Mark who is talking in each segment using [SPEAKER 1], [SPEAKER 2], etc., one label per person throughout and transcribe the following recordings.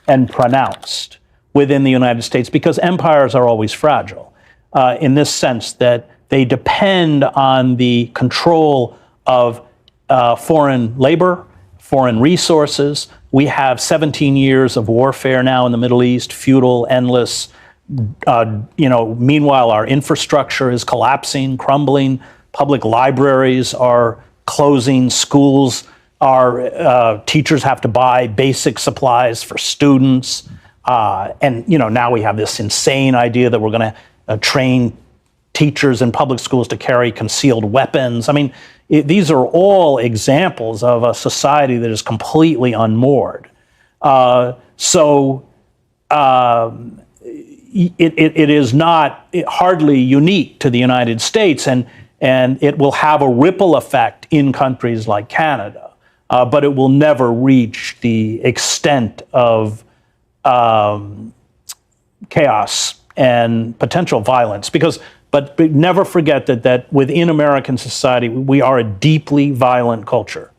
[SPEAKER 1] and pronounced within the United States, because empires are always fragile in this sense that they depend on the control of foreign labor, foreign resources. We have 17 years of warfare now in the Middle East, feudal, endless. Meanwhile, our infrastructure is collapsing, crumbling. Public libraries are closing. Schools teachers have to buy basic supplies for students. Now we have this insane idea that we're going to train teachers in public schools to carry concealed weapons. I mean, these are all examples of a society that is completely unmoored. It is not hardly unique to the United States, and it will have a ripple effect in countries like Canada, but it will never reach the extent of chaos and potential violence. But never forget that within American society, we are a deeply violent culture,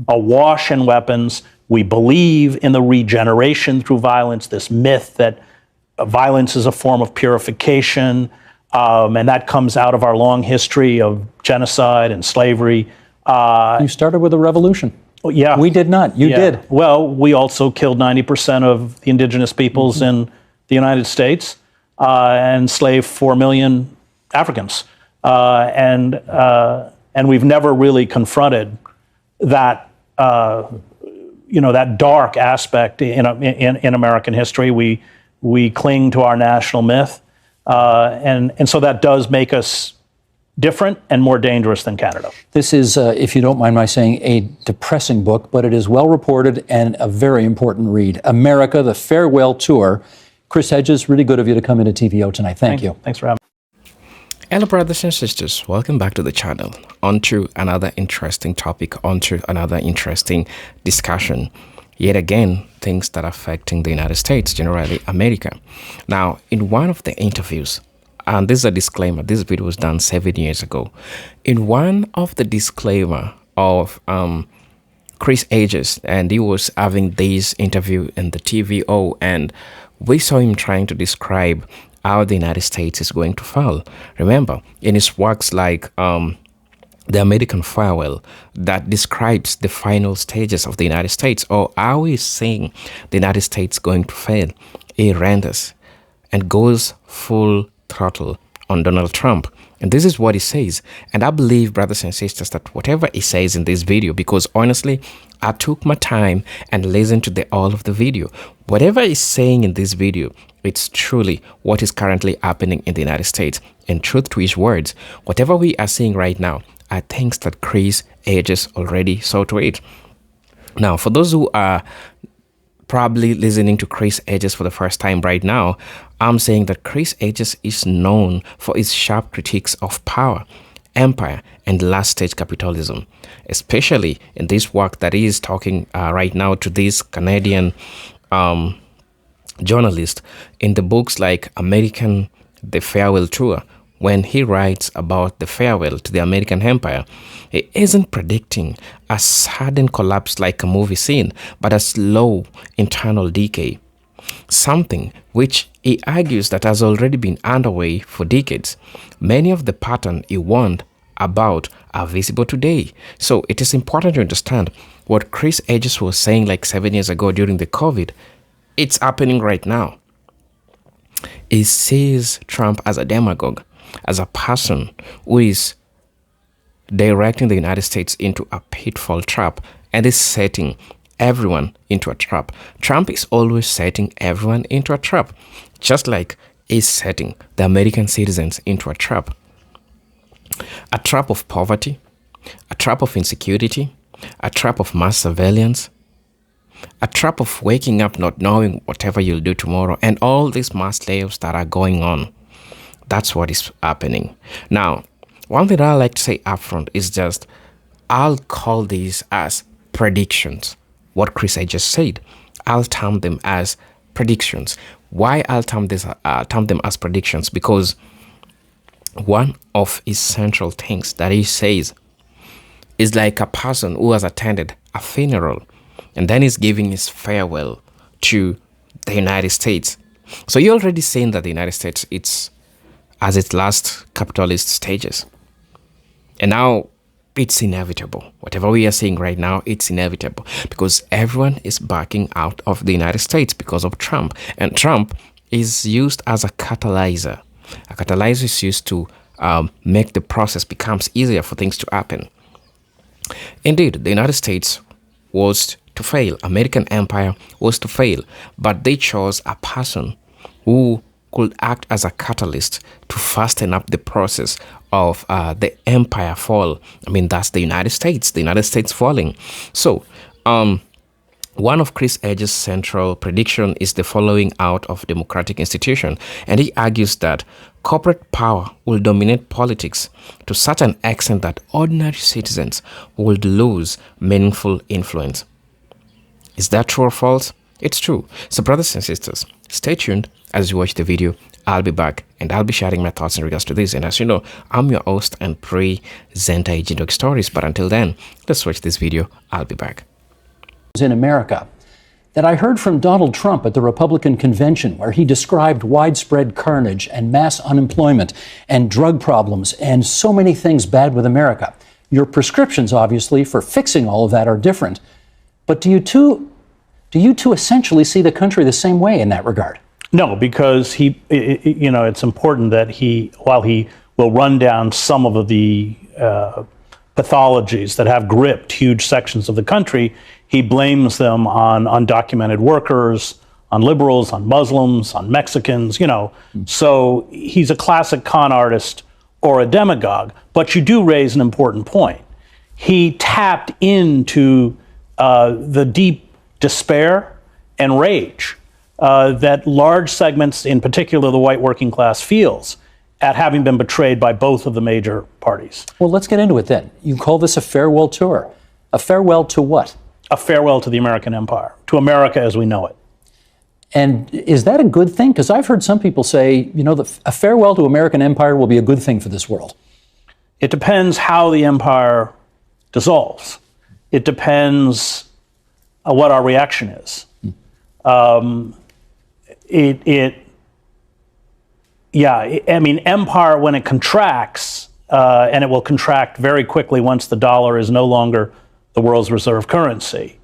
[SPEAKER 1] awash in weapons. We believe in the regeneration through violence, this myth that violence is a form of purification, and that comes out of our long history of genocide and slavery.
[SPEAKER 2] You started with a revolution.
[SPEAKER 1] Yeah.
[SPEAKER 2] We did not. You did.
[SPEAKER 1] Well, we also killed 90% of the indigenous peoples in the United States and enslaved 4 million Africans. And we've never really confronted that, that dark aspect in American history. We cling to our national myth. And so that does make us different and more dangerous than Canada.
[SPEAKER 2] This is, if you don't mind my saying, a depressing book, but it is well reported and a very important read. America, the Farewell Tour. Chris Hedges, really good of you to come into TVO tonight. Thank you.
[SPEAKER 1] Thanks for having me.
[SPEAKER 3] Hello, brothers and sisters. Welcome back to the channel. On to another interesting topic, on to another interesting discussion. Yet again, things that are affecting the United States, generally America. Now, in one of the interviews, and this is a disclaimer, this video was done 7 years ago. In one of the disclaimer of Chris Hedges, and he was having this interview in the TVO, and we saw him trying to describe how the United States is going to fall. Remember, in his works like The American Farewell, that describes the final stages of the United States, or how he's seeing the United States going to fail, he renders and goes full throttle on Donald Trump. And this is what he says. And I believe, brothers and sisters, that whatever he says in this video, because honestly, I took my time and listened to all of the video. Whatever he's saying in this video, it's truly what is currently happening in the United States. And truth to his words, whatever we are seeing right now are things that Chris Hedges already saw to it. Now, for those who are probably listening to Chris Hedges for the first time right now, I'm saying that Chris Hedges is known for his sharp critiques of power, empire, and last-stage capitalism, especially in this work that he is talking right now to this Canadian journalist in the books like The Farewell Tour. When he writes about the farewell to the American empire, he isn't predicting a sudden collapse like a movie scene, but a slow internal decay. Something which he argues that has already been underway for decades. Many of the patterns he warned about are visible today. So it is important to understand what Chris Hedges was saying like 7 years ago during the COVID. It's happening right now. He sees Trump as a demagogue, as a person who is directing the United States into a pitfall trap and is setting everyone into a trap. Trump is always setting everyone into a trap, just like he's setting the American citizens into a trap. A trap of poverty, a trap of insecurity, a trap of mass surveillance, a trap of waking up not knowing whatever you'll do tomorrow, and all these mass layoffs that are going on. That's what is happening. Now, one thing I like to say upfront is just, I'll call these as predictions. What Chris Hedges said, I'll term them as predictions. Why I'll term them as predictions? Because one of his central things that he says is like a person who has attended a funeral and then is giving his farewell to the United States. So you're already saying that the United States, it's as its last capitalist stages. And now it's inevitable. Whatever we are seeing right now, it's inevitable because everyone is backing out of the United States because of Trump. And Trump is used as a catalyzer. A catalyzer is used to make the process becomes easier for things to happen. Indeed, the United States was to fail. American empire was to fail, but they chose a person who could act as a catalyst to fasten up the process of the empire fall. I mean, that's the United States falling. So, one of Chris Hedges' central prediction is the following out of democratic institution, and he argues that corporate power will dominate politics to such an extent that ordinary citizens will lose meaningful influence. Is that true or false? It's true. So brothers and sisters, stay tuned as you watch the video. I'll be back and I'll be sharing my thoughts in regards to this. And as you know, I'm your host and presenter Agent Dog Stories. But until then, let's watch this video. I'll be back.
[SPEAKER 2] In America that I heard from Donald Trump at the Republican convention, where he described widespread carnage and mass unemployment and drug problems and so many things bad with America. Your prescriptions, obviously, for fixing all of that are different. But do you two essentially see the country the same way in that regard?
[SPEAKER 1] No, because it's important that while he will run down some of the pathologies that have gripped huge sections of the country, he blames them on undocumented workers, on liberals, on Muslims, on Mexicans, So he's a classic con artist or a demagogue. But you do raise an important point. He tapped into the deep despair and rage that large segments, in particular the white working class, feels at having been betrayed by both of the major parties.
[SPEAKER 2] Well, let's get into it then. You call this a farewell tour. A farewell to what?
[SPEAKER 1] A farewell to the American empire, to America as we know it.
[SPEAKER 2] And is that a good thing? Because I've heard some people say, a farewell to American empire will be a good thing for this world.
[SPEAKER 1] It depends how the empire dissolves. It depends what our reaction is. Empire, when it contracts, and it will contract very quickly once the dollar is no longer the world's reserve currency,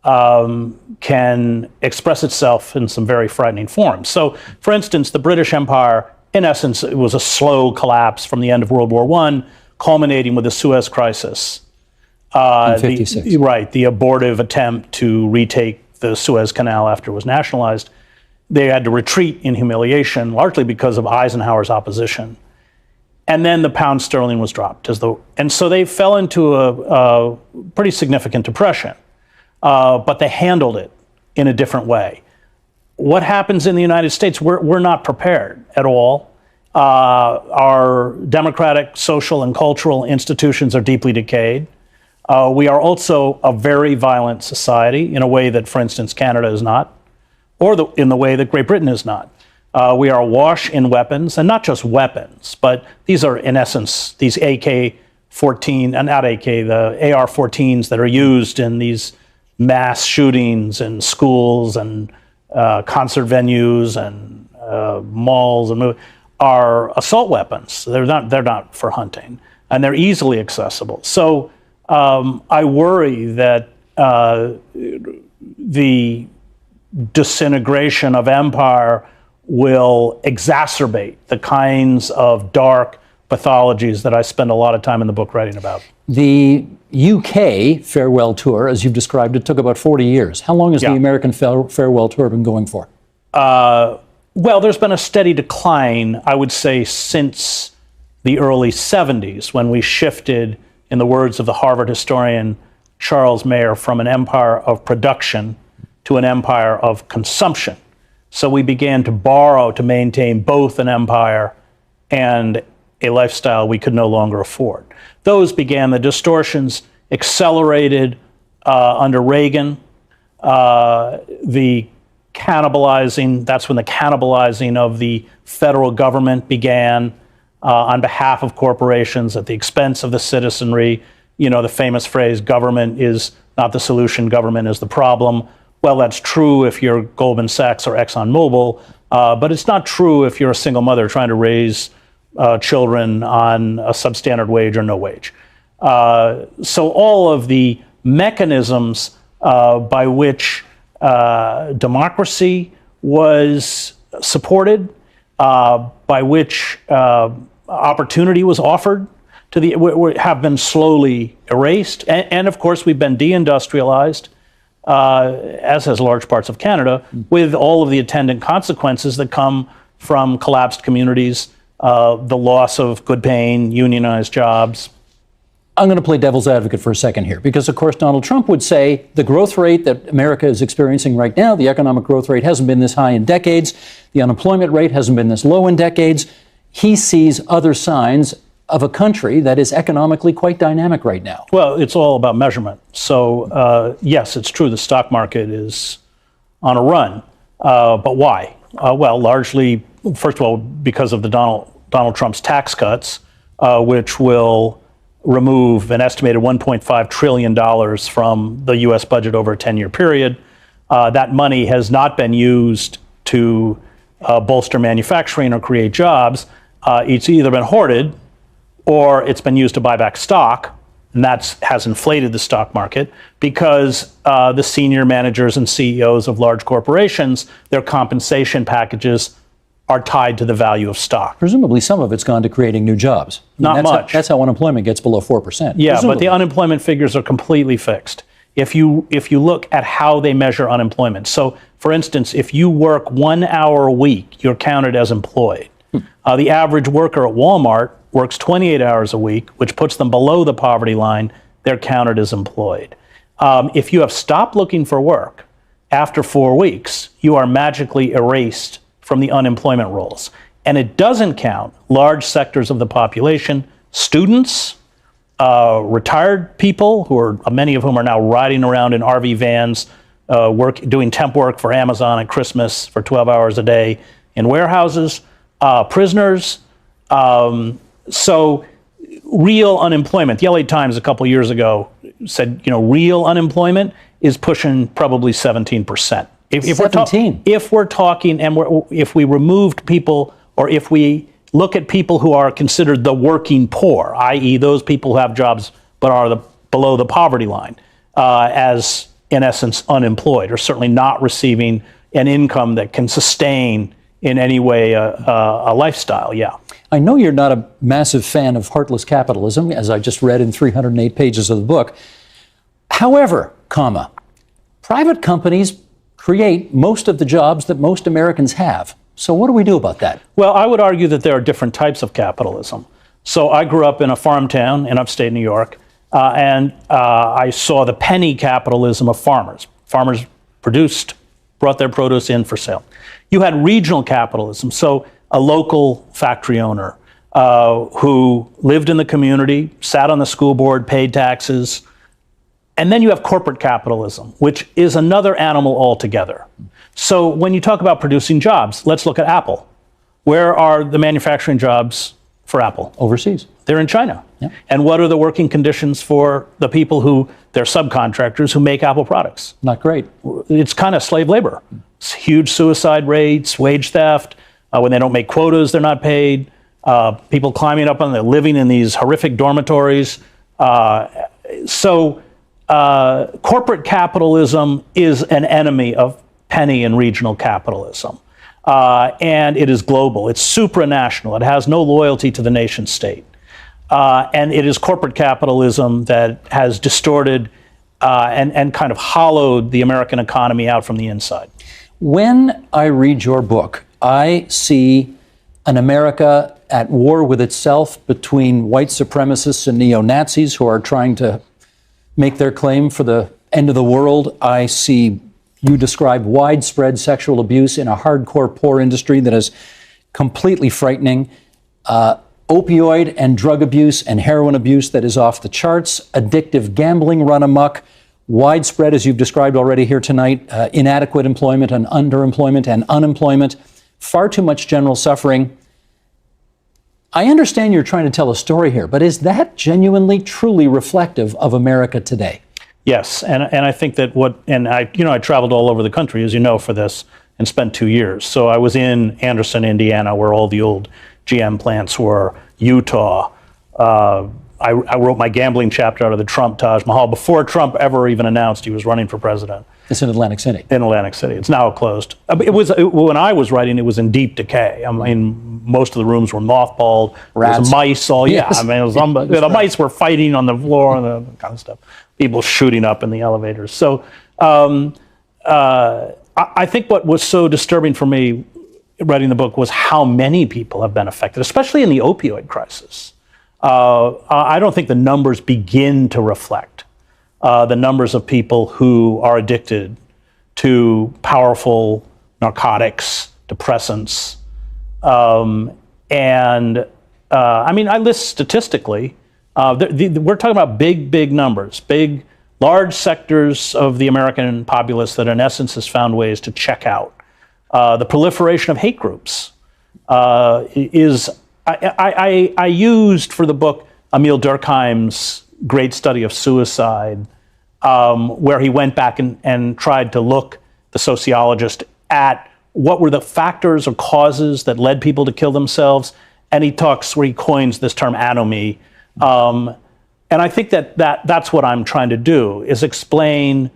[SPEAKER 1] can express itself in some very frightening forms. So, for instance, the British Empire, in essence, it was a slow collapse from the end of World War I, culminating with the Suez Crisis.
[SPEAKER 2] In 56.
[SPEAKER 1] The abortive attempt to retake the Suez Canal after it was nationalized. They had to retreat in humiliation, largely because of Eisenhower's opposition. And then the pound sterling was dropped. And so they fell into a pretty significant depression. But they handled it in a different way. What happens in the United States, we're not prepared at all. Our democratic, social, and cultural institutions are deeply decayed. We are also a very violent society in a way that, for instance, Canada is not, or in the way that Great Britain is not. We are awash in weapons, and not just weapons, but these are, in essence, these AK-14, not AK, the AR-14s that are used in these mass shootings in schools and concert venues and malls and are assault weapons. They're not for hunting, and they're easily accessible. So I worry that the disintegration of empire will exacerbate the kinds of dark pathologies that I spend a lot of time in the book writing about.
[SPEAKER 2] The UK farewell tour, as you've described it, took about 40 years. How long has the American farewell tour been going for?
[SPEAKER 1] Well, there's been a steady decline, I would say, since the early 70s, when we shifted, in the words of the Harvard historian Charles Mayer, from an empire of production to an empire of consumption. So we began to borrow to maintain both an empire and a lifestyle we could no longer afford. Those began, the distortions accelerated under Reagan. The cannibalizing, that's when the cannibalizing of the federal government began on behalf of corporations at the expense of the citizenry. You know, the famous phrase, government is not the solution, government is the problem. Well, that's true if you're Goldman Sachs or ExxonMobil, but it's not true if you're a single mother trying to raise children on a substandard wage or no wage. So all of the mechanisms by which democracy was supported, by which opportunity was offered to have been slowly erased. And of course, we've been deindustrialized, as has large parts of Canada, with all of the attendant consequences that come from collapsed communities, the loss of good paying, unionized jobs.
[SPEAKER 2] I'm going to play devil's advocate for a second here, because, of course, Donald Trump would say the growth rate that America is experiencing right now, the economic growth rate hasn't been this high in decades. The unemployment rate hasn't been this low in decades. He sees other signs of a country that is economically quite dynamic right now.
[SPEAKER 1] Well, it's all about measurement. So, yes, it's true the stock market is on a run. But why? Well, largely, first of all, because of the Donald Trump's tax cuts, which will remove an estimated $1.5 trillion from the U.S. budget over a 10-year period. That money has not been used to bolster manufacturing or create jobs. It's either been hoarded or it's been used to buy back stock, and that has inflated the stock market because the senior managers and CEOs of large corporations, their compensation packages are tied to the value of stock.
[SPEAKER 2] Presumably some of it's gone to creating new jobs.
[SPEAKER 1] Not much.
[SPEAKER 2] That's how unemployment gets below 4%.
[SPEAKER 1] Yeah,
[SPEAKER 2] presumably.
[SPEAKER 1] But the unemployment figures are completely fixed. If you look at how they measure unemployment. So, for instance, if you work 1 hour a week, you're counted as employed. The average worker at Walmart works 28 hours a week, which puts them below the poverty line. They're counted as employed. If you have stopped looking for work after 4 weeks, you are magically erased from the unemployment rolls. And it doesn't count large sectors of the population, students, retired people, many of whom are now riding around in RV vans, doing temp work for Amazon at Christmas for 12 hours a day in warehouses, prisoners. So real unemployment, the LA Times a couple years ago said, real unemployment is pushing probably 17%. If we're talking, and if we removed people, or if we look at people who are considered the working poor, i.e. those people who have jobs but are below the poverty line, as in essence unemployed, or certainly not receiving an income that can sustain in any way a lifestyle, yeah.
[SPEAKER 2] I know you're not a massive fan of heartless capitalism, as I just read in 308 pages of the book. However, private companies create most of the jobs that most Americans have. So what do we do about that?
[SPEAKER 1] Well, I would argue that there are different types of capitalism. So I grew up in a farm town in upstate New York, and I saw the penny capitalism of farmers. Farmers brought their produce in for sale. You had regional capitalism, so a local factory owner who lived in the community, sat on the school board, paid taxes. And then you have corporate capitalism, which is another animal altogether. So when you talk about producing jobs, let's look at Apple. Where are the manufacturing jobs for Apple?
[SPEAKER 2] Overseas.
[SPEAKER 1] They're in China.
[SPEAKER 2] Yeah.
[SPEAKER 1] And what are the working conditions for the people they're subcontractors who make Apple products?
[SPEAKER 2] Not great.
[SPEAKER 1] It's kind of slave labor. It's huge suicide rates, wage theft. When they don't make quotas, they're not paid. People climbing up they're living in these horrific dormitories. So corporate capitalism is an enemy of penny and regional capitalism. And it is global. It's supranational. It has no loyalty to the nation state. And it is corporate capitalism that has distorted and kind of hollowed the American economy out from the inside.
[SPEAKER 2] When I read your book, I see an America at war with itself between white supremacists and neo-Nazis who are trying to make their claim for the end of the world. I see you describe widespread sexual abuse in a hardcore poor industry that is completely frightening. Opioid and drug abuse and heroin abuse that is off the charts. Addictive gambling run amok. Widespread, as you've described already here tonight, inadequate employment and underemployment and unemployment. Far too much general suffering. I understand you're trying to tell a story here, but is that genuinely, truly reflective of America today?
[SPEAKER 1] Yes, and I think that I traveled all over the country, as you know, for this, and spent 2 years. So I was in Anderson, Indiana, where all the old GM plants were, Utah. I wrote my gambling chapter out of the Trump Taj Mahal before Trump ever even announced he was running for president.
[SPEAKER 2] It's in Atlantic City.
[SPEAKER 1] In Atlantic City. It's now closed. When I was writing, it was in deep decay. I mean, most of the rooms were mothballed. There was mice all,
[SPEAKER 2] Yes.
[SPEAKER 1] I mean, the mice were fighting on the floor and that kind of stuff. People shooting up in the elevators. So I think what was so disturbing for me writing the book was how many people have been affected, especially in the opioid crisis. I don't think the numbers begin to reflect the numbers of people who are addicted to powerful narcotics, depressants. I mean, I list statistically, we're talking about big numbers, large sectors of the American populace that in essence has found ways to check out. The proliferation of hate groups is, I used for the book Emil Durkheim's great study of suicide, where he went back and tried to look, the sociologist, at what were the factors or causes that led people to kill themselves. And he coins this term anomy. And I think that's what I'm trying to do, is explain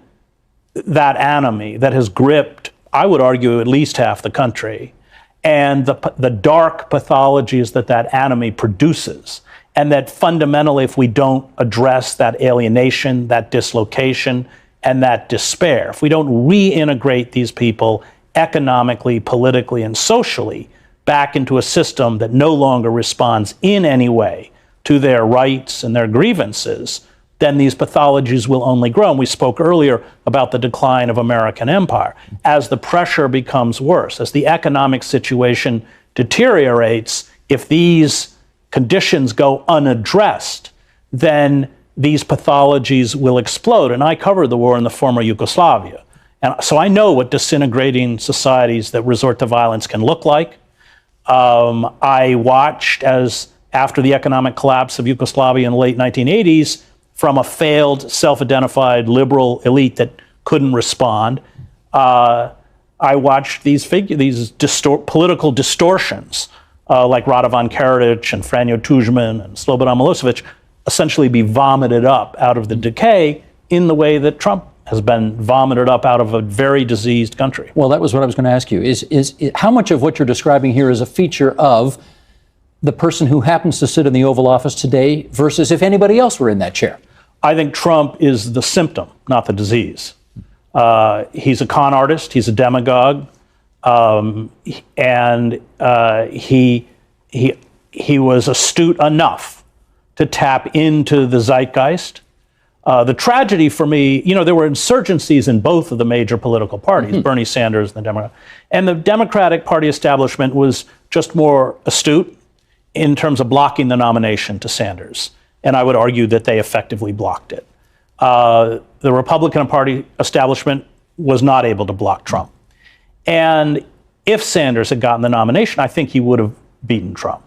[SPEAKER 1] that anomy that has gripped, I would argue, at least half the country, and the dark pathologies that anomy produces. And that fundamentally, if we don't address that alienation, that dislocation, and that despair, if we don't reintegrate these people economically, politically, and socially back into a system that no longer responds in any way to their rights and their grievances, then these pathologies will only grow. And we spoke earlier about the decline of American empire. As the pressure becomes worse, as the economic situation deteriorates, if these conditions go unaddressed, then these pathologies will explode. And I covered the war in the former Yugoslavia. And so I know what disintegrating societies that resort to violence can look like. I watched as, after the economic collapse of Yugoslavia in the late 1980s, from a failed, self-identified liberal elite that couldn't respond, I watched these political distortions, like Radovan Karadzic and Franjo Tudjman and Slobodan Milosevic, essentially be vomited up out of the decay in the way that Trump has been vomited up out of a very diseased country. Well,
[SPEAKER 2] that was what I was going to ask you. Is how much of what you're describing here is a feature of the person who happens to sit in the Oval Office today versus if anybody else were in that chair?
[SPEAKER 1] I think Trump is the symptom, not the disease. He's a con artist. He's a demagogue. And he was astute enough to tap into the zeitgeist. The tragedy for me, there were insurgencies in both of the major political parties, Bernie Sanders and the Democrat. And the Democratic Party establishment was just more astute in terms of blocking the nomination to Sanders. And I would argue that they effectively blocked it. The Republican Party establishment was not able to block Trump. And if Sanders had gotten the nomination, I think he would have beaten Trump.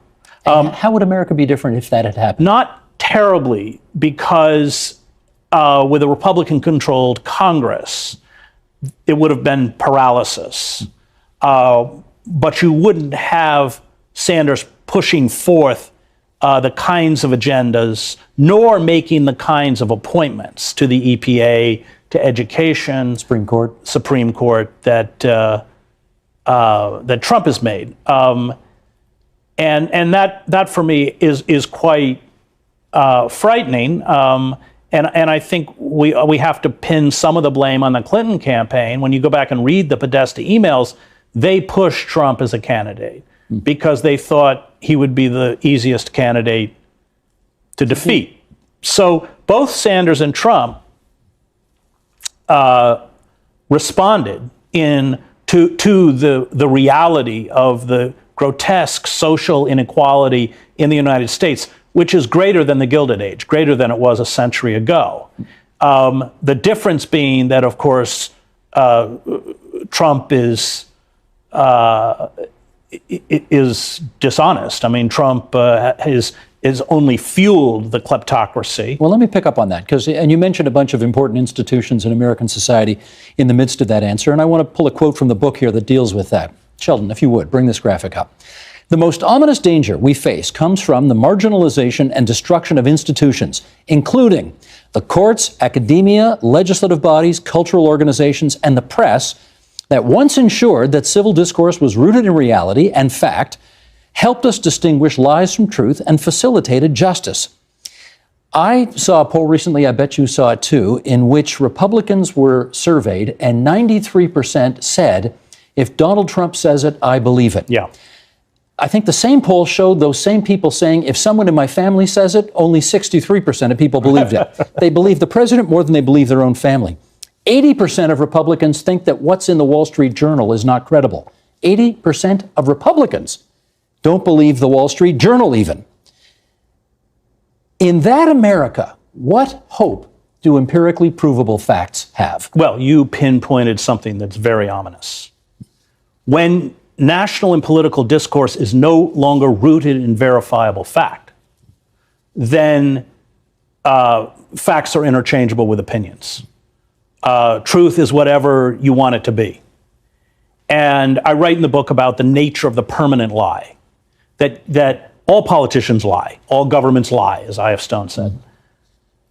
[SPEAKER 2] How would America be different if that had happened?
[SPEAKER 1] Not terribly, because with a Republican-controlled Congress, it would have been paralysis. But you wouldn't have Sanders pushing forth the kinds of agendas, nor making the kinds of appointments to the EPA, to education,
[SPEAKER 2] Supreme Court
[SPEAKER 1] that Trump has made, and that for me is quite frightening. And I think we have to pin some of the blame on the Clinton campaign. When you go back and read the Podesta emails, they pushed Trump as a candidate because they thought he would be the easiest candidate to defeat. So both Sanders and Trump responded to the reality of the grotesque social inequality in the United States, which is greater than the Gilded Age, greater than it was a century ago. The difference being that, of course, Trump is dishonest. I mean, Trump is is only fueled the kleptocracy.
[SPEAKER 2] Well, let me pick up on that, and you mentioned a bunch of important institutions in American society in the midst of that answer, and I want to pull a quote from the book here that deals with that. Sheldon, if you would, bring this graphic up. The most ominous danger we face comes from the marginalization and destruction of institutions, including the courts, academia, legislative bodies, cultural organizations, and the press that once ensured that civil discourse was rooted in reality and fact, helped us distinguish lies from truth, and facilitated justice. I saw a poll recently, I bet you saw it too, in which Republicans were surveyed, and 93% said, if Donald Trump says it, I believe it.
[SPEAKER 1] Yeah.
[SPEAKER 2] I think the same poll showed those same people saying, if someone in my family says it, only 63% of people believed it. They believe the president more than they believe their own family. 80% of Republicans think that what's in the Wall Street Journal is not credible. 80% of Republicans don't believe the Wall Street Journal even. In that America, what hope do empirically provable facts have?
[SPEAKER 1] Well, you pinpointed something that's very ominous. When national and political discourse is no longer rooted in verifiable fact, then facts are interchangeable with opinions. Truth is whatever you want it to be. And I write in the book about the nature of the permanent lie, that all politicians lie, all governments lie, as I.F. Stone said.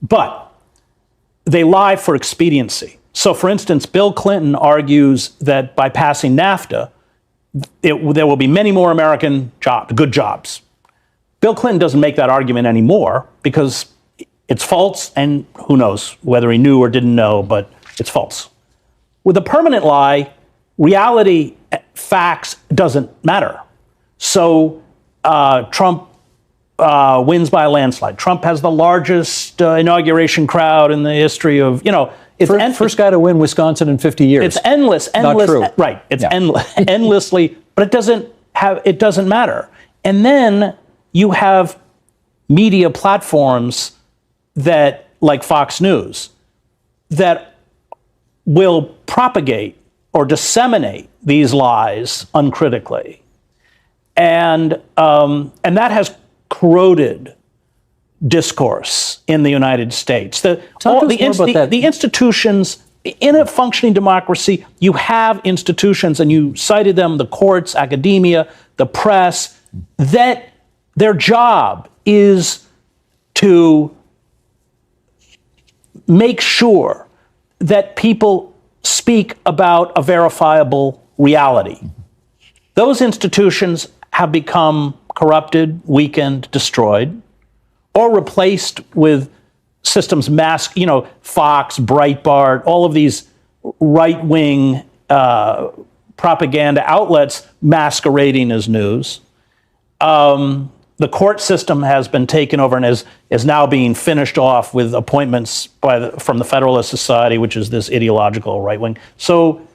[SPEAKER 1] But they lie for expediency. So, for instance, Bill Clinton argues that by passing NAFTA, there will be many more American jobs, good jobs. Bill Clinton doesn't make that argument anymore because it's false, and who knows whether he knew or didn't know, but it's false. With a permanent lie, reality, facts doesn't matter. So Trump wins by a landslide. Trump has the largest inauguration crowd in the history of, it's
[SPEAKER 2] first guy to win Wisconsin in 50 years.
[SPEAKER 1] It's endless.
[SPEAKER 2] Not true.
[SPEAKER 1] Right. It's endlessly, but it doesn't matter. And then you have media platforms that, like Fox News, that will propagate or disseminate these lies uncritically. And that has corroded discourse in the United States. The institutions, in a functioning democracy, you have institutions, and you cited them, the courts, academia, the press, that their job is to make sure that people speak about a verifiable reality. Those institutions have become corrupted, weakened, destroyed, or replaced with systems Fox, Breitbart, all of these right-wing propaganda outlets masquerading as news. The court system has been taken over and is now being finished off with appointments from the Federalist Society, which is this ideological right-wing. So,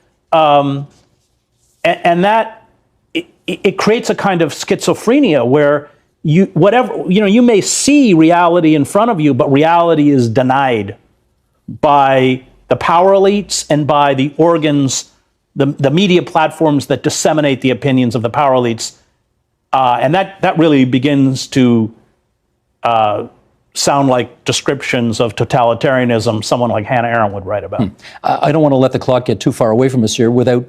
[SPEAKER 1] it creates a kind of schizophrenia where you may see reality in front of you, but reality is denied by the power elites and by the organs, the media platforms that disseminate the opinions of the power elites. And that really begins to sound like descriptions of totalitarianism someone like Hannah Arendt would write about.
[SPEAKER 2] I don't want to let the clock get too far away from us here without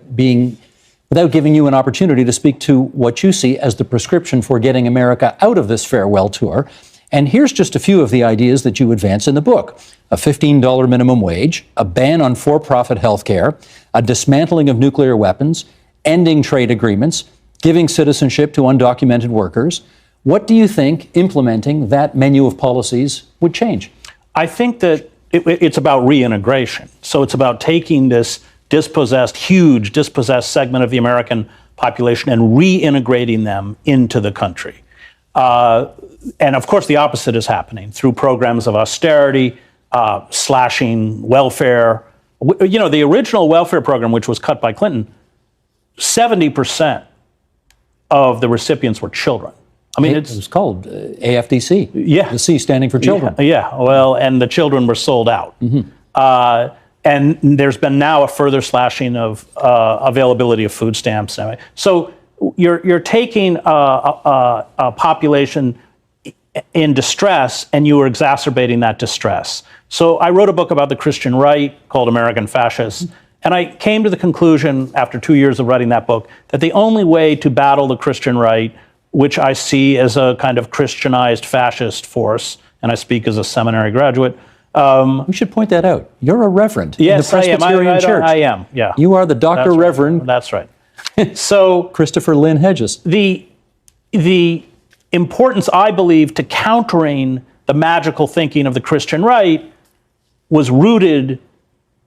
[SPEAKER 2] giving you an opportunity to speak to what you see as the prescription for getting America out of this farewell tour. And here's just a few of the ideas that you advance in the book. A $15 minimum wage, a ban on for-profit health care, a dismantling of nuclear weapons, ending trade agreements, giving citizenship to undocumented workers. What do you think implementing that menu of policies would change?
[SPEAKER 1] I think that it's about reintegration. So it's about taking this huge dispossessed segment of the American population and reintegrating them into the country. And of course, the opposite is happening through programs of austerity, slashing welfare. The original welfare program, which was cut by Clinton, 70% of the recipients were children. I mean,
[SPEAKER 2] it was called AFDC.
[SPEAKER 1] Yeah.
[SPEAKER 2] The C standing for children.
[SPEAKER 1] Yeah. Well, and the children were sold out. Mm-hmm. And there's been now a further slashing of availability of food stamps. So you're taking a population in distress, and you were exacerbating that distress. So I wrote a book about the Christian right called American Fascists, and I came to the conclusion after 2 years of writing that book that the only way to battle the Christian right, which I see as a kind of Christianized fascist force, and I speak as a seminary graduate.
[SPEAKER 2] We should point that out. You're a reverend
[SPEAKER 1] Yes,
[SPEAKER 2] in the Presbyterian Church.
[SPEAKER 1] I am, yeah.
[SPEAKER 2] You are the Dr.
[SPEAKER 1] That's
[SPEAKER 2] Reverend
[SPEAKER 1] right. That's right. So
[SPEAKER 2] Christopher Lynn Hedges.
[SPEAKER 1] the importance, I believe, to countering the magical thinking of the Christian right was rooted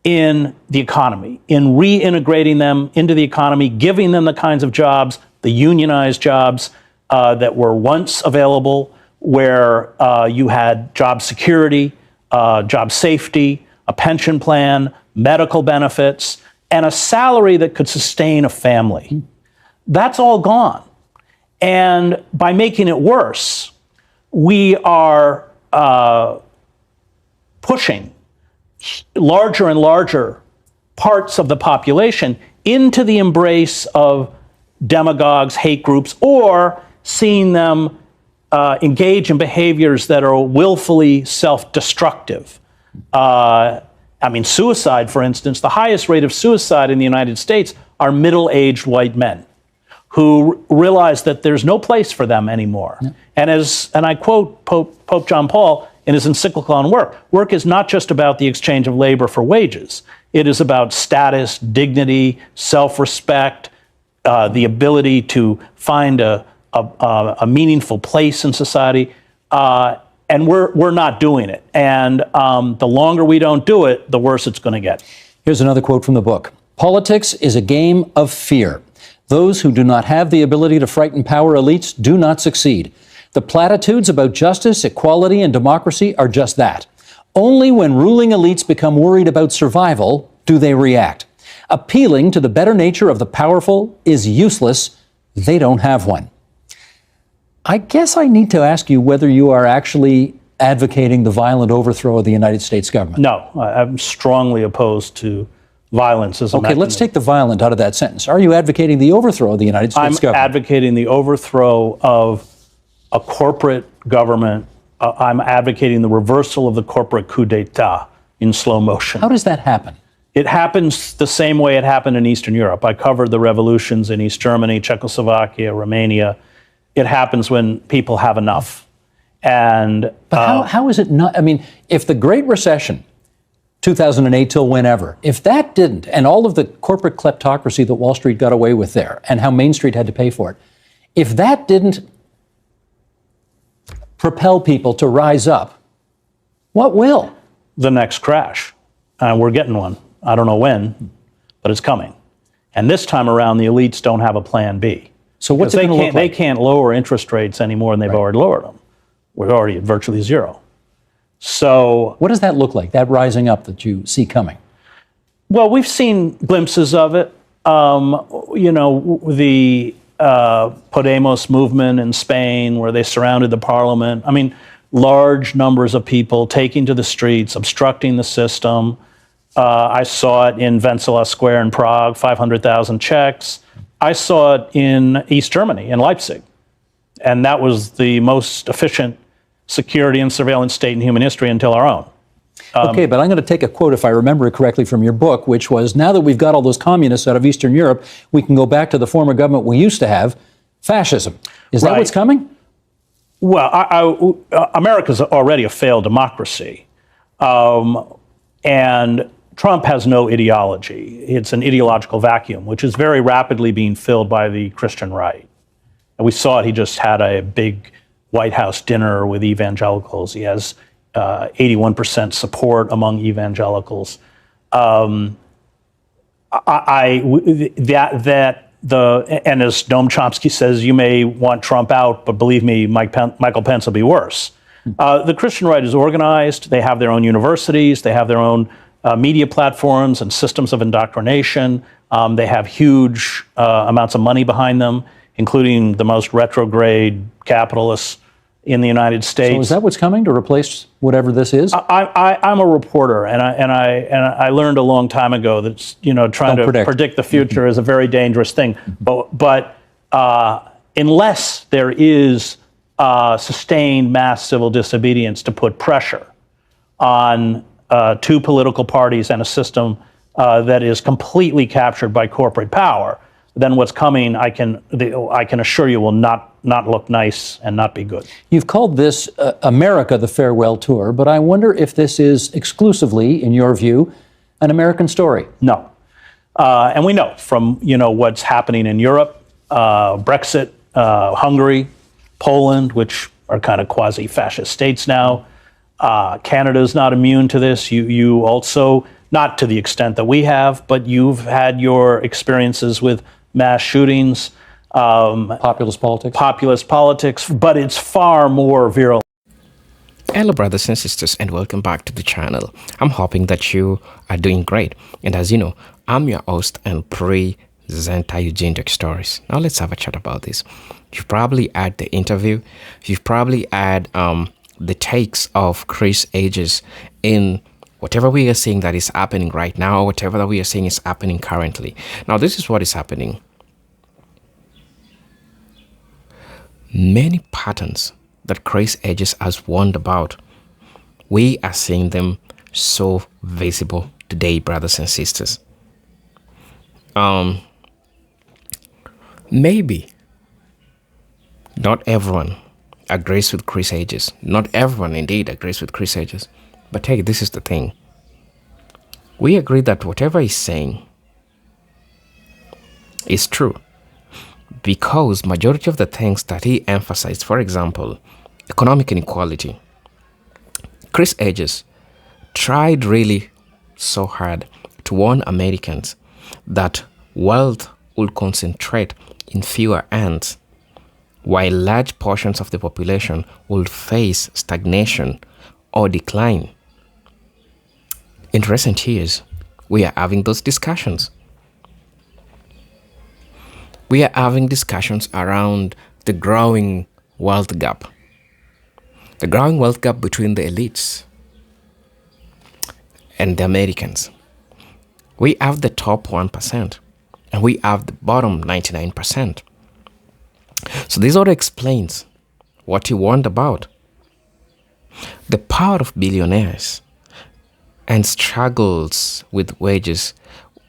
[SPEAKER 1] in the economy, in reintegrating them into the economy, giving them the kinds of jobs, the unionized jobs that were once available, where you had job security, job safety, a pension plan, medical benefits, and a salary that could sustain a family. That's all gone. And by making it worse, we are pushing larger and larger parts of the population into the embrace of demagogues, hate groups, or seeing them engage in behaviors that are willfully self-destructive. I mean, suicide, for instance, the highest rate of suicide in the United States are middle-aged white men who realize that there's no place for them anymore. Yeah. And I quote Pope John Paul in his encyclical on work. Work is not just about the exchange of labor for wages. It is about status, dignity, self-respect, the ability to find a meaningful place in society. And we're not doing it. And the longer we don't do it, the worse it's going to get.
[SPEAKER 2] Here's another quote from the book. Politics is a game of fear. Those who do not have the ability to frighten power elites do not succeed. The platitudes about justice, equality, and democracy are just that. Only when ruling elites become worried about survival do they react. Appealing to the better nature of the powerful is useless. They don't have one. I guess I need to ask you whether you are actually advocating the violent overthrow of the United States government.
[SPEAKER 1] No, I'm strongly opposed to violence as a mechanism.
[SPEAKER 2] Let's take the violent out of that sentence. Are you advocating the overthrow of the United States government?
[SPEAKER 1] I'm advocating the overthrow of a corporate government. I'm advocating the reversal of the corporate coup d'etat in slow motion.
[SPEAKER 2] How does that happen?
[SPEAKER 1] It happens the same way it happened in Eastern Europe. I covered the revolutions in East Germany, Czechoslovakia, Romania. It happens when people have enough. But
[SPEAKER 2] how is it not? I mean, if the Great Recession, 2008 till whenever, if that didn't, and all of the corporate kleptocracy that Wall Street got away with there, and how Main Street had to pay for it, if that didn't propel people to rise up, what will?
[SPEAKER 1] The next crash. We're getting one. I don't know when, but it's coming. And this time around, the elites don't have a plan B.
[SPEAKER 2] So what's it going to look like?
[SPEAKER 1] They can't lower interest rates any more than they've already lowered them. We're already at virtually zero. So
[SPEAKER 2] what does that look like, that rising up that you see coming?
[SPEAKER 1] Well, we've seen glimpses of it. The Podemos movement in Spain, where they surrounded the parliament. I mean, large numbers of people taking to the streets, obstructing the system. I saw it in Wenceslas Square in Prague, 500,000 Czechs. I saw it in East Germany, in Leipzig. And that was the most efficient security and surveillance state in human history until our own.
[SPEAKER 2] Okay, but I'm going to take a quote, if I remember it correctly, from your book, which was, now that we've got all those communists out of Eastern Europe, we can go back to the former government we used to have, fascism. Is that what's coming?
[SPEAKER 1] Well, America's already a failed democracy. And Trump has no ideology. It's an ideological vacuum, which is very rapidly being filled by the Christian right. And we saw it. He just had a big White House dinner with evangelicals. He has 81% support among evangelicals. And as Noam Chomsky says, you may want Trump out, but believe me, Michael Pence will be worse. The Christian right is organized. They have their own universities. They have their own media platforms and systems of indoctrination. They have huge amounts of money behind them, including the most retrograde capitalists in the United States.
[SPEAKER 2] So is that what's coming to replace whatever this is?
[SPEAKER 1] I'm a reporter, and I learned a long time ago that trying to predict the future is a very dangerous thing. But unless there is sustained mass civil disobedience to put pressure on two political parties and a system that is completely captured by corporate power, then what's coming, I can assure you, will not look nice and not be good.
[SPEAKER 2] You've called this America the farewell tour, but I wonder if this is exclusively, in your view, an American story.
[SPEAKER 1] No. And we know from what's happening in Europe, Brexit, Hungary, Poland, which are kind of quasi-fascist states now. Canada's not immune to this. You also, not to the extent that we have, but you've had your experiences with mass shootings.
[SPEAKER 2] Populist politics,
[SPEAKER 1] but it's far more virulent.
[SPEAKER 3] Hello brothers and sisters, and welcome back to the channel. I'm hoping that you are doing great, and as you know, I'm your host and presenter Eugene Duck Stories. Now let's have a chat about this. You've probably had the interview, you've probably had the takes of Chris Hedges in whatever we are seeing that is happening right now, whatever that we are seeing is happening currently. Now this is what is happening. Many patterns that Chris Hedges has warned about, we are seeing them so visible today, brothers and sisters. Maybe not everyone agrees with Chris Hedges. Not everyone indeed agrees with Chris Hedges. But hey, this is the thing. We agree that whatever he's saying is true, because majority of the things that he emphasized, for example, economic inequality, Chris Hedges tried really so hard to warn Americans that wealth will concentrate in fewer hands, while large portions of the population will face stagnation or decline. In recent years, we are having those discussions. We are having discussions around the growing wealth gap. The growing wealth gap between the elites and the Americans. We have the top 1% and we have the bottom 99%. So this already explains what he warned about. The power of billionaires and struggles with wages.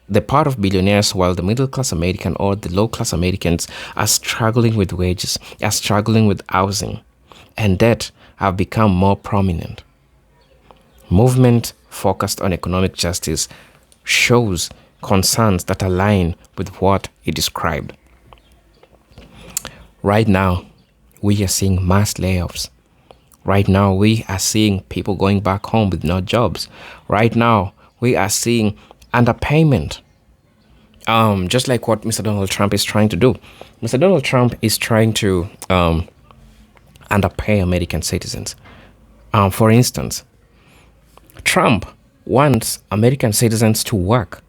[SPEAKER 3] The part of billionaires, while the middle-class American or the low-class Americans are struggling with wages, are struggling with housing, and debt have become more prominent. Movement focused on economic justice shows concerns that align with what he described. Right now, we are seeing mass layoffs. Right now, we are seeing people going back home with no jobs. Right now, we are seeing underpayment. Just like what Mr. Donald Trump is trying to do. Mr. Donald Trump is trying to underpay American citizens. For instance, Trump wants American citizens to work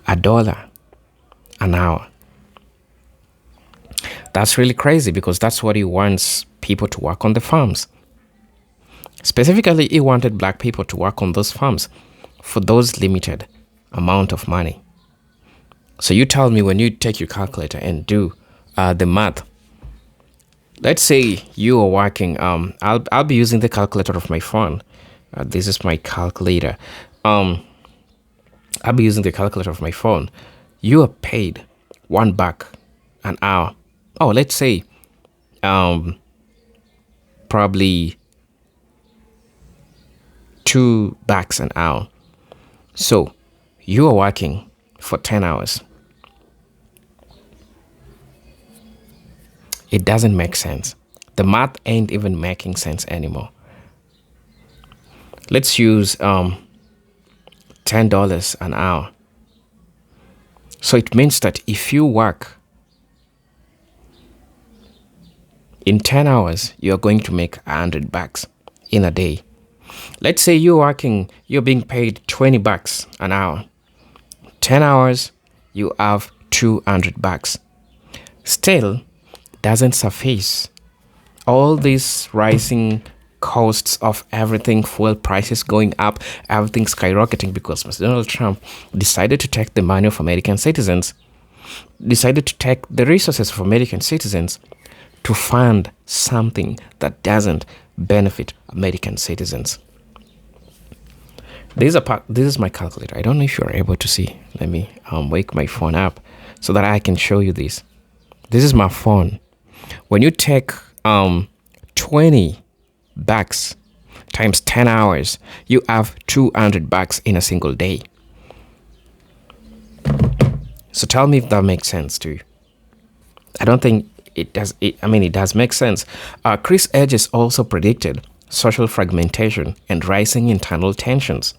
[SPEAKER 3] $1 an hour. That's really crazy because that's what he wants people to work on the farms. Specifically, he wanted black people to work on those farms for those limited amount of money. So you tell me, when you take your calculator and do the math, let's say you are working, I'll be using the calculator of my phone. This is my calculator. I'll be using the calculator of my phone. You are paid $1 an hour. Oh, let's say probably $2 an hour. So you are working for 10 hours. It doesn't make sense. The math ain't even making sense anymore. Let's use $10 an hour. So it means that if you work in 10 hours, you're going to make $100 in a day. Let's say you're being paid $20 an hour. 10 hours, you have $200. Still, doesn't suffice. All these rising costs of everything, fuel prices going up, everything skyrocketing because Mr. Donald Trump decided to take the money of American citizens, decided to take the resources of American citizens to fund something that doesn't benefit American citizens. This is my calculator. I don't know if you're able to see. Let me wake my phone up so that I can show you this. This is my phone. When you take 20 bucks times 10 hours, you have 200 bucks in a single day. So tell me if that makes sense to you. I don't think it does. It does make sense. Chris Hedges also predicted social fragmentation and rising internal tensions.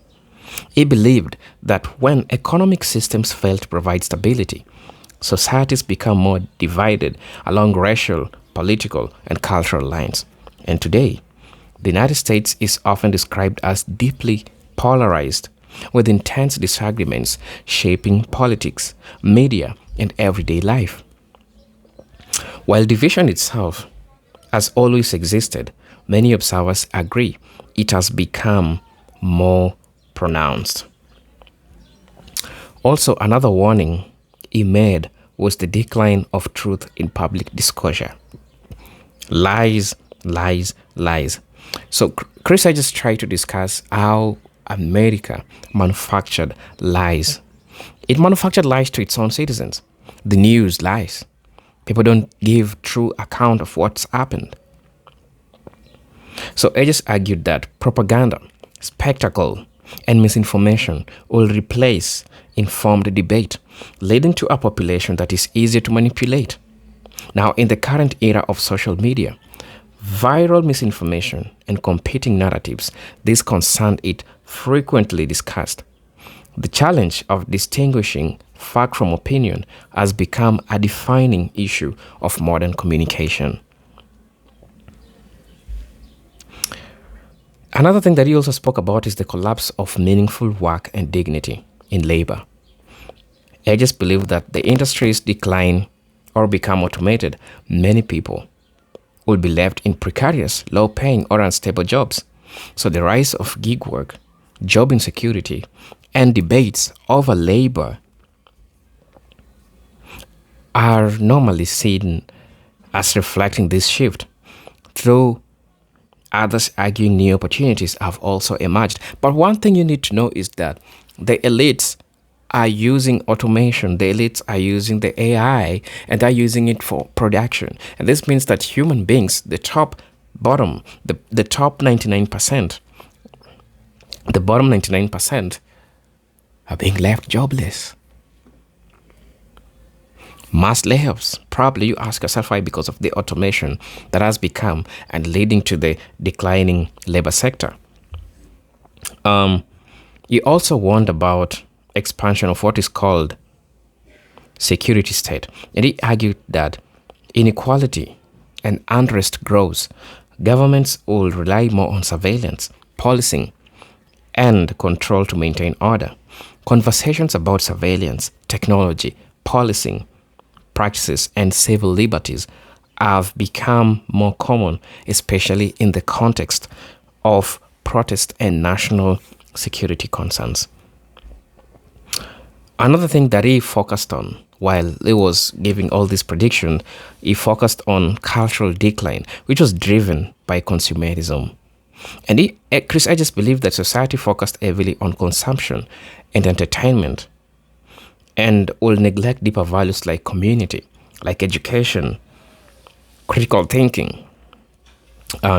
[SPEAKER 3] He believed that when economic systems fail to provide stability, societies become more divided along racial, political, and cultural lines. And today, the United States is often described as deeply polarized, with intense disagreements shaping politics, media, and everyday life. While division itself has always existed, many observers agree it has become more pronounced. Also, another warning he made was the decline of truth in public disclosure. Lies, lies, lies. So Chris Hedges tried to discuss how America manufactured lies. It manufactured lies to its own citizens. The news lies. People don't give true account of what's happened. So Hedges argued that propaganda, spectacle, and misinformation will replace informed debate, leading to a population that is easier to manipulate. Now, in the current era of social media, viral misinformation and competing narratives, this concern is frequently discussed. The challenge of distinguishing fact from opinion has become a defining issue of modern communication. Another thing that he also spoke about is the collapse of meaningful work and dignity in labor. Hedges believe that the industries decline or become automated, many people will be left in precarious, low-paying or unstable jobs. So the rise of gig work, job insecurity, and debates over labor are normally seen as reflecting this shift, though others arguing new opportunities have also emerged. But one thing you need to know is that the elites are using automation, the elites are using the AI, and they're using it for production. And this means that human beings, the top 99%, the bottom 99% are being left jobless. Mass layoffs. Probably you ask yourself why, because of the automation that has become and leading to the declining labor sector. He also warned about expansion of what is called security state. And he argued that inequality and unrest grows. Governments will rely more on surveillance, policing, and control to maintain order. Conversations about surveillance, technology, policing, practices, and civil liberties have become more common, especially in the context of protest and national security concerns. Another thing that he focused on while he was giving all this prediction, he focused on cultural decline, which was driven by consumerism. And Chris Hedges believed that society focused heavily on consumption and entertainment and will neglect deeper values like community, like education, critical thinking.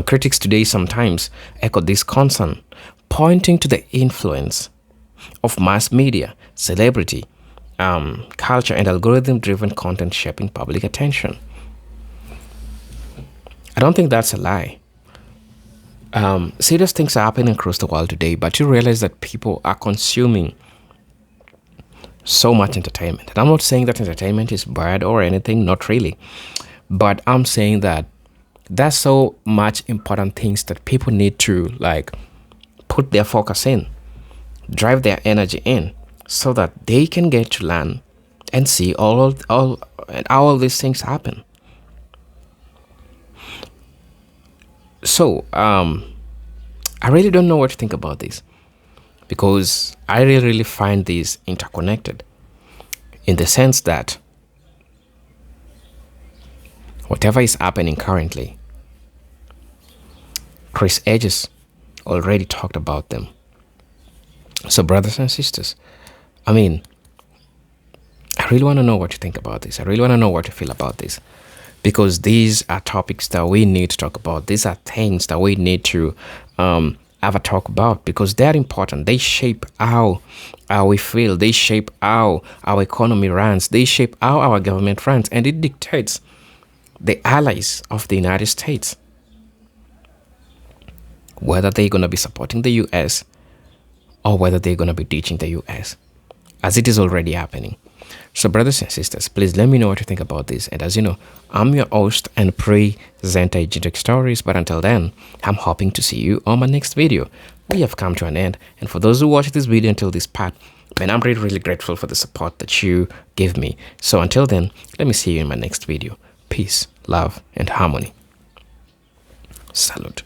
[SPEAKER 3] Critics today sometimes echo this concern, pointing to the influence of mass media, celebrity, culture, and algorithm-driven content shaping public attention. I don't think that's a lie. Serious things are happening across the world today, but you realize that people are consuming so much entertainment. And I'm not saying that entertainment is bad or anything, not really. But I'm saying that there's so much important things that people need to put their focus in, drive their energy in, so that they can get to learn and see all these things happen. So I really don't know what to think about this, because I really find these interconnected in the sense that whatever is happening currently. Hedges already talked about them. So, brothers and sisters, I mean, I really want to know what you think about this. I really want to know what you feel about this. Because these are topics that we need to talk about. These are things that we need to have a talk about, because they're important. They shape how we feel. They shape how our economy runs. They shape how our government runs. And it dictates the allies of the United States, whether they're going to be supporting the U.S. or whether they're going to be ditching the U.S., as it is already happening. So, brothers and sisters, please let me know what you think about this. And as you know, I'm your host and presenter, Ejidrik Stories. But until then, I'm hoping to see you on my next video. We have come to an end. And for those who watch this video until this part, man, I'm really, really grateful for the support that you give me. So until then, let me see you in my next video. Peace, love, and harmony. Salute.